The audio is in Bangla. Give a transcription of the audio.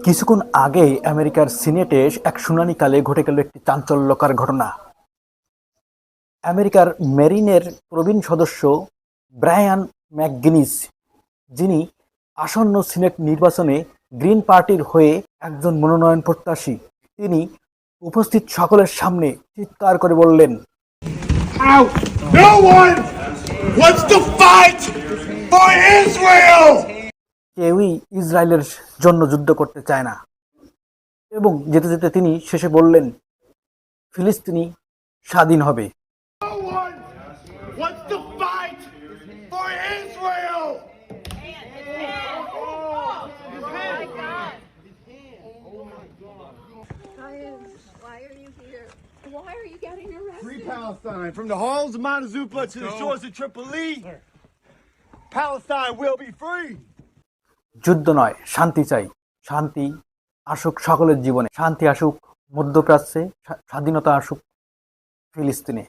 কিছুক্ষণ আগে আমেরিকার সিনেটে এক শুনানিকালে ঘটে গেল একটি চাঞ্চল্যকর ঘটনা। আমেরিকার মেরিনের প্রবীণ সদস্য ব্রায়ান ম্যাকগিনিস, যিনি আসন্ন সিনেট নির্বাচনে গ্রিন পার্টির হয়ে একজন মনোনয়ন প্রত্যাশী, তিনি উপস্থিত সকলের সামনে চিৎকার করে বললেন, Out! No one wants to fight for Israel! কেউই ইসরায়েলের জন্য যুদ্ধ করতে চায় না। এবং যেতে যেতে তিনি শেষে বললেন, ফিলিস্তিনি স্বাধীন হবে। No one wants to fight for Israel! Why are you here? Why are you getting arrested? Free Palestine, from the halls of Mount Azupla to the shores of Tripoli, Palestine will be free! যুদ্ধ নয়, শান্তি চাই। শান্তি আসুক সকলের জীবনে, শান্তি আসুক মধ্যপ্রাচ্যে, স্বাধীনতা আসুক ফিলিস্তিনে।